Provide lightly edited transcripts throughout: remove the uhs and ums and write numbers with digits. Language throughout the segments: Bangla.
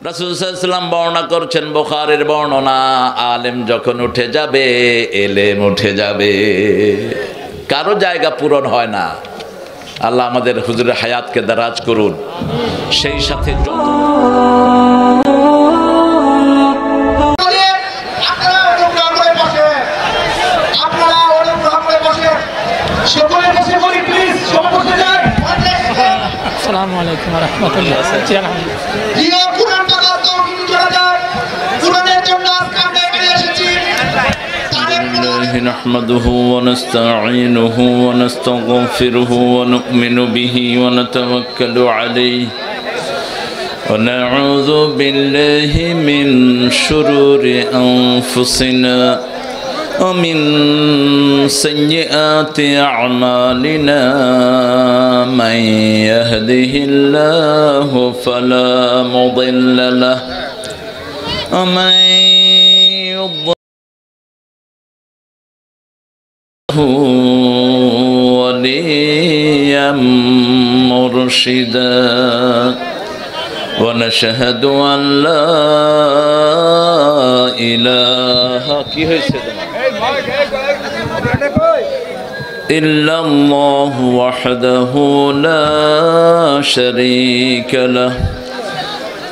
রাসূল সাল্লাল্লাহু আলাইহি ওয়াসাল্লাম বর্ণনা করছেন, বুখারীর বর্ণনা, আলেম যখন উঠে যাবে এলেম উঠে যাবে, কারো জায়গা পূরণ হয় না। আল্লাহ আমাদের হুজুরের হায়াতকে দারাজ করুন। সেই সাথে আসসালামু আলাইকুম ওয়া রাহমাতুল্লাহ। نحمده ونستعينه ونستغفره ونؤمن به ونتوكل عليه ونعوذ بالله من شرور أنفسنا ومن سيئات أعمالنا من يهده الله فلا مضل له ومن يضلل وليا مرشدا ونشهد أن لا إله إلا الله وحده لا شريك له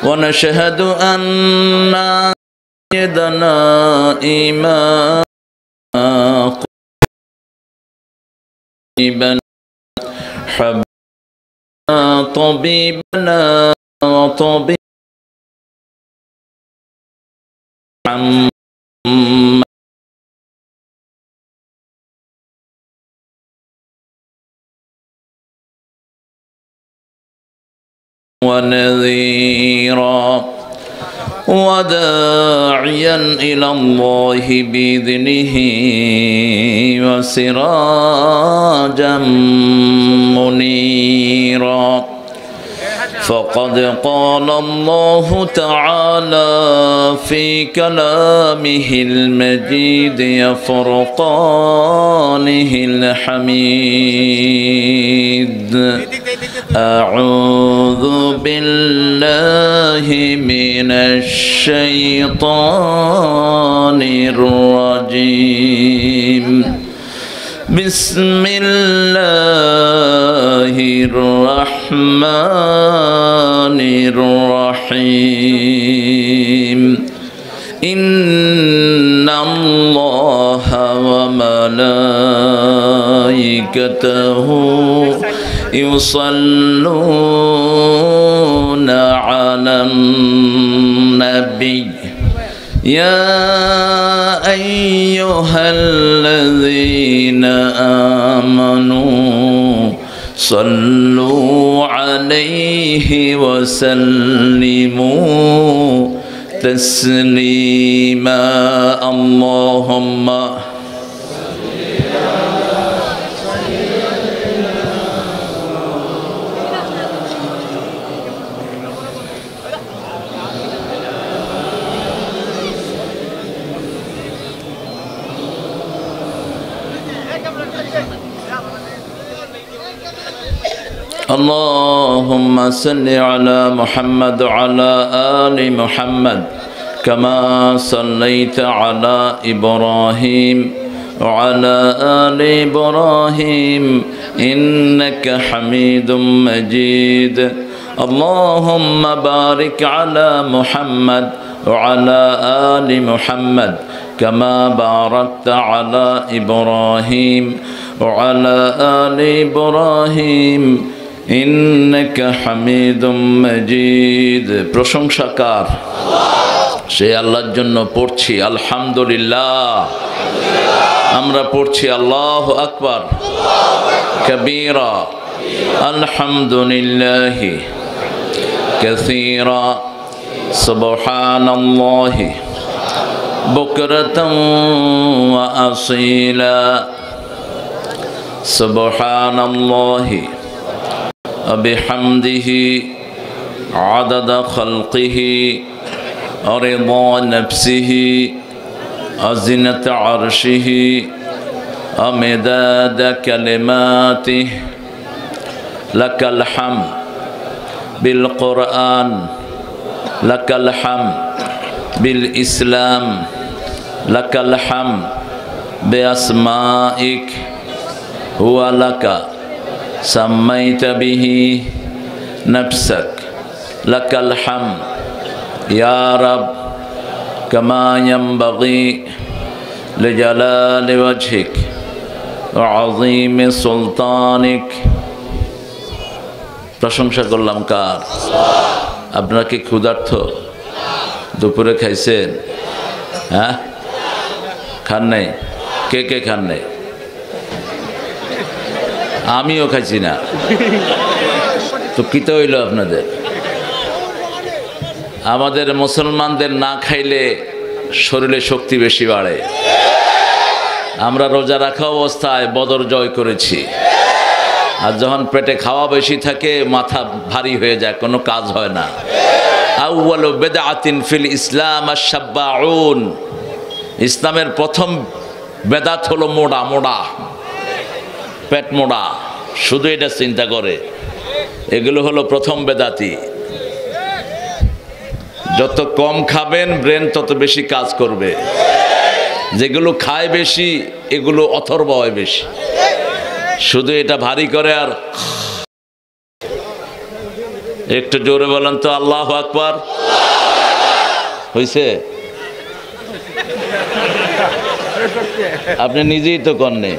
ونشهد أن سيدنا إمام حبنا طبيبنا وطبيب ونذيرا وداعيا إلى الله بإذنه وسراجا منيرا فقد قال الله تعالى في كلامه المجيد فرقانه الحميد أعوذ بالله من الشيطان الرجيم بسم الله الرحمن الرحيم إن الله وملائكته يصلون على النبي يا أيها الذين آمنوا صلوا عليه وسلموا تسليما اللهم اللهم صل على محمد وعلى آل محمد كما صليت على إبراهيم وعلى آل إبراهيم إنك حميد مجيد اللهم بارك على محمد وعلى آل محمد كما باركت على إبراهيم وعلى آل إبراهيم إنك حميد مجيد প্রশংসা কার? সে আল্লাহর জন্য পড়ছি আলহামদুলিল্লাহ। আমরা পড়ছি আল্লাহু আকবার কবীরা আলহামদুলিল্লাহি কাসীরা সুবহানাল্লাহি বুকরাতান ওয়া আসীলা সুবহানাল্লাহি وبحمده عدد خلقه ورضا نفسه وزنة عرشه ومداد كلماته لك الحمد بالقرآن লাকাল হামদ বিল ইসলাম, লাকাল হামদ বিআসমাইক হুয়া লাকা সাম্মাইতা বিহি নাফসাক, লাকাল হামদ ইয়া রাব কামা ইয়ানবাগি লিজালালি ওয়াজহিক ওয়া আযীমি সুলতানিক। প্রশংসা করলাম কার? আপনারা কি ক্ষুধার্ত? দুপুরে খাইছেন? হ্যাঁ, খান নাই? কে কে খান নাই? আমিও খাইছি না। তো কিতে হইল আপনাদের? আমাদের মুসলমানদের না খাইলে শরীরে শক্তি বেশি বাড়ে। আমরা রোজা রাখা অবস্থায় বদর জয় করেছি, আর যখন পেটে খাওয়া বেশি থাকে মাথা ভারী হয়ে যায়, কোনো কাজ হয় না। আউয়ালু বিদআতিন ফিল ইসলাম আশ-শাব্বাউন, ইসলামের প্রথম বেদাত হলো মোড়া মোড়া, পেট মোড়া, শুধু এটা চিন্তা করে। এগুলো হলো প্রথম বেদাতি। যত কম খাবেন ব্রেন তত বেশি কাজ করবে। যেগুলো খায় বেশি এগুলো অথর্ব হয় বেশি, শুধু এটা ভারী করে। আর একটু জোরে বলেন তো আল্লাহু আকবার। হইছে? আপনি নিজেই তো করেননি।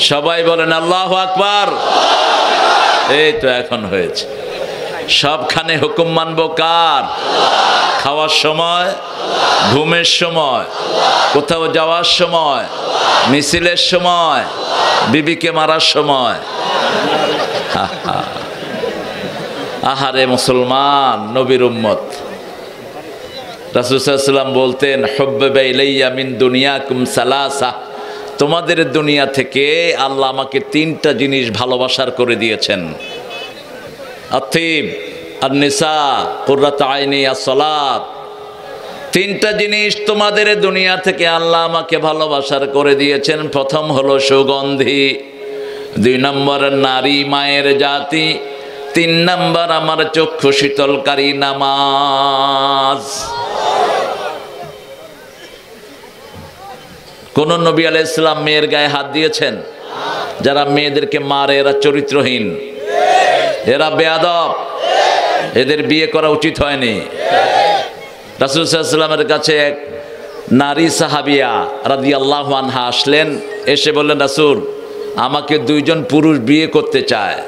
সবাই বলেন আল্লাহু আকবার। এই তো এখন হয়েছে। সবখানে হুকুম মানবো কার? খাওয়ার সময়, ঘুমের সময়, কোথাও যাওয়ার সময়, মিছিলের সময়, বিবিকে মারার সময়। আহারে মুসলমান, নবীর উম্মত। রাসূল সাল্লাল্লাহু আলাইহি ওয়াসাল্লাম বলতেন, হুব্বিবা ইলাইয়া মিন দুনিয়াকুম সালাসা, তোমাদের দুনিয়া থেকে আল্লাহ আমাকে তিনটা জিনিস ভালোবাসার করে দিয়েছেন। আতিব, আন-নিসা, কুররাতু আইনি, আস-সালাত। তিনটা জিনিস তোমাদের দুনিয়া থেকে আল্লাহ আমাকে ভালোবাসার করে দিয়েছেন। প্রথম হলো সুগন্ধি, 2 নম্বর নারী মায়ের জাতি, 3 নম্বর আমার চক্ষু শীতলকারী নামাজ। কোন নবী আলাইহিস সালাম মেয়ের গায়ে হাত দিয়েছেন? যারা মেয়েদেরকে মারে এরা চরিত্রহীন, এরা বেয়াদব, এদের বিয়ে করা উচিত হয়নি। রাসূল সাল্লাল্লাহু আলাইহি ওয়াসাল্লামের কাছে এক নারী সাহাবিয়া রাদিয়াল্লাহু আনহা আসলেন, এসে বললেন, রাসূল আমাকে 2 জন পুরুষ বিয়ে করতে চায়,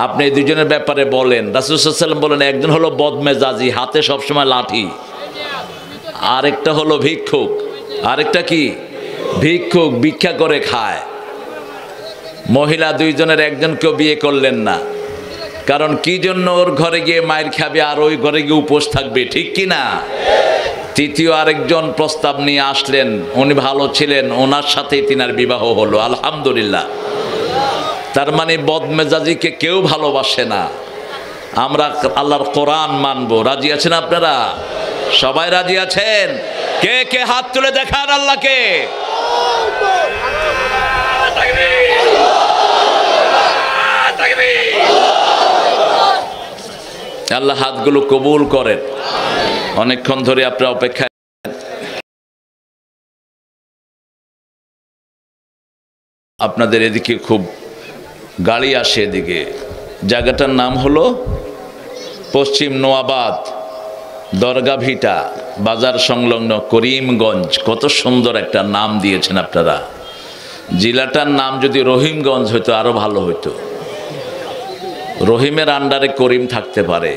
আপনি এই 2 জনের ব্যাপারে বলেন। রাসূল সাল্লাল্লাহু আলাইহি ওয়াসাল্লাম বলেন, একজন হলো বদমেজাজি, হাতে সবসময় লাঠি, আরেকটা হলো ভিক্ষুক। আরেকটা কি? ভিক্ষুক, ভিক্ষা করে খায়। মহিলা 2 জনের একজনকেও বিয়ে করলেন না, কারণ কি জন্য? ওর ঘরে গিয়ে মায়ের খাবে আর ওই ঘরে গিয়ে উপোস থাকবে, ঠিক কি না? তৃতীয় আরেকজন প্রস্তাব নিয়ে আসলেন, উনি ভালো ছিলেন, ওনার সাথেই তিনার বিবাহ হলো, আলহামদুলিল্লাহ। তার মানে বদমেজাজিকে কেউ ভালোবাসে না। আমরা আল্লাহর কোরআন মানবো। রাজি আছেন আপনারা? সবাই রাজি আছেন? কে কে হাত তুলে দেখান আল্লাহকে। আল্লাহ হাতগুলো কবুল করেন। অনেকক্ষণ ধরে আপনারা অপেক্ষা। আপনাদের এদিকে খুব গাড়ি আসে এদিকে। জায়গাটার নাম হলো পশ্চিম নোয়াবাদ, দরগাভিটা বাজার সংলগ্ন করিমগঞ্জ। কত সুন্দর একটা নাম দিয়েছেন আপনারা। জেলাটার নাম যদি রহিমগঞ্জ হইতো আরো ভালো হইতো। রহিমের আন্ডারে করিম থাকতে পারে।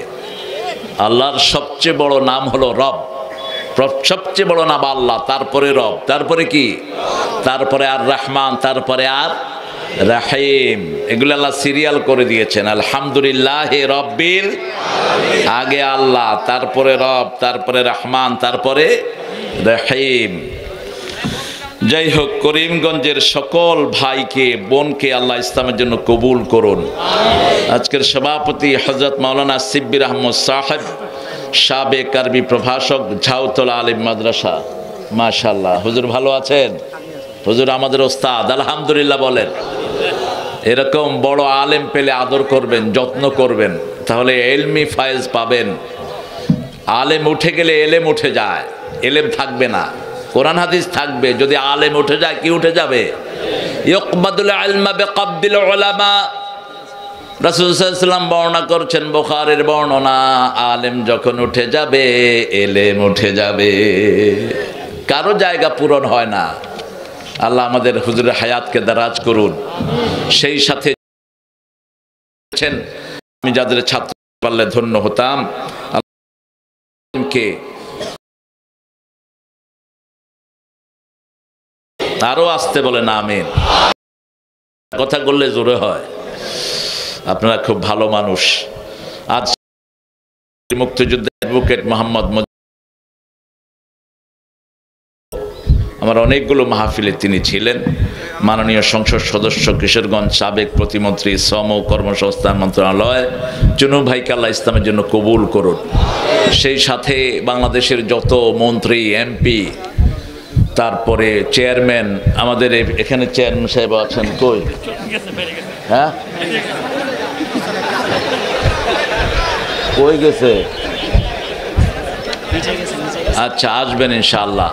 আল্লাহর সবচেয়ে বড় নাম হলো রব। সবচেয়ে বড় নাম আল্লাহ, তারপরে রব, তারপরে কি? তারপরে আর রহমান, তারপরে আর রাহিম। এগুলো আল্লাহ সিরিয়াল করে দিয়েছেন। আলহামদুলিল্লাহ রব্বিল, আগে আল্লাহ, তারপরে রব, তারপরে রহমান, তারপরে রাহিম। যাই হোক, করিমগঞ্জের সকল ভাইকে বোনকে আল্লাহ ইসলামের জন্য কবুল করুন। আজকের সভাপতি হযরত মাওলানা সিব্বির আহমদ সাহেব, সাবেক আরবি প্রভাষক, ঝাউতলা আলিম মাদ্রাসা। মাশাআল্লাহ, হুজুর ভালো আছেন? হুজুর আমাদের ওস্তাদ, আলহামদুলিল্লাহ বলেন। এরকম বড় আলেম পেলে আদর করবেন, যত্ন করবেন, তাহলে এলমি ফায়েজ পাবেন। আলেম উঠে গেলে এলেম উঠে যায়, এলেম থাকবে না, কোরআন হাদিস থাকবে। যদি আলেম উঠে যায়, কি উঠে যাবে? ইউকবাদুল ইলমা বিকাবদিল উলামা। রাসূল সাল্লাল্লাহু আলাইহি ওয়াসাল্লাম বর্ণনা করছেন, বুখারীর বর্ণনা, আলেম যখন উঠে যাবে এলেম উঠে যাবে। কারো জায়গা পূরণ হয় না। আল্লাহ আমাদের হুজুরের হায়াতকে দারাজ করুন। সেই সাথে আমি যাদের ছাত্র পারলে ধন্য হতাম, আল্লাহকে আরো আসতে বলেন আমিন। কথা বললে জোরে হয়। আপনারা খুব ভালো মানুষ। আজ মুক্তিযুদ্ধের অ্যাডভোকেট মোহাম্মদ, আমার অনেকগুলো মাহফিলে তিনি ছিলেন। মাননীয় সংসদ সদস্য, কিশোরগঞ্জ সাবেক প্রতিমন্ত্রী, শ্রম ও কর্মসংস্থান মন্ত্রণালয়, চুনু ভাইকে আল্লাহ ইসলামের জন্য কবুল করুন। সেই সাথে বাংলাদেশের যত মন্ত্রী, এমপি, তারপরে চেয়ারম্যান, আমাদের এখানে চেয়ারম্যান সাহেব আছেন, কই? হ্যাঁ, কই গেছে? আচ্ছা, আসবেন ইনশাআল্লাহ।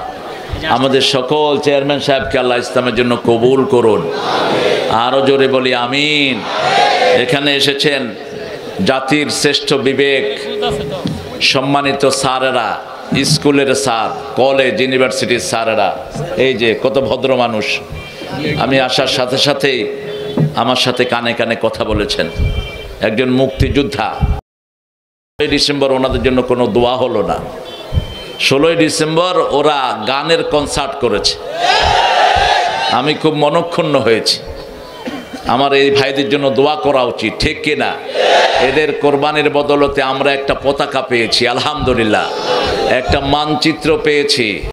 আমাদের সকল চেয়ারম্যান সাহেবকে আল্লাহ ইসলামের জন্য কবুল করুন। আরো জোরে বলি আমিন। এখানে এসেছেন জাতির শ্রেষ্ঠ বিবেক, সম্মানিত স্যারেরা, স্কুলের স্যার, কলেজ, ইউনিভার্সিটির স্যারেরা, এই যে কত ভদ্র মানুষ। আমি আসার সাথে সাথেই আমার সাথে কানে কানে কথা বলেছেন। একজন মুক্তিযোদ্ধা, 16 ডিসেম্বর ওনাদের জন্য কোনো দোয়া হলো না। 16 ডিসেম্বর ওরা গানের কনসার্ট করেছে। আমি খুব মনক্ষুণ্ণ হয়েছি। আমার এই ভাইদের জন্য দোয়া করা উচিত, ঠিক কিনা? এদের কোরবানির বদলতে আমরা একটা পতাকা পেয়েছি, আলহামদুলিল্লাহ, একটা মানচিত্র পেয়েছি।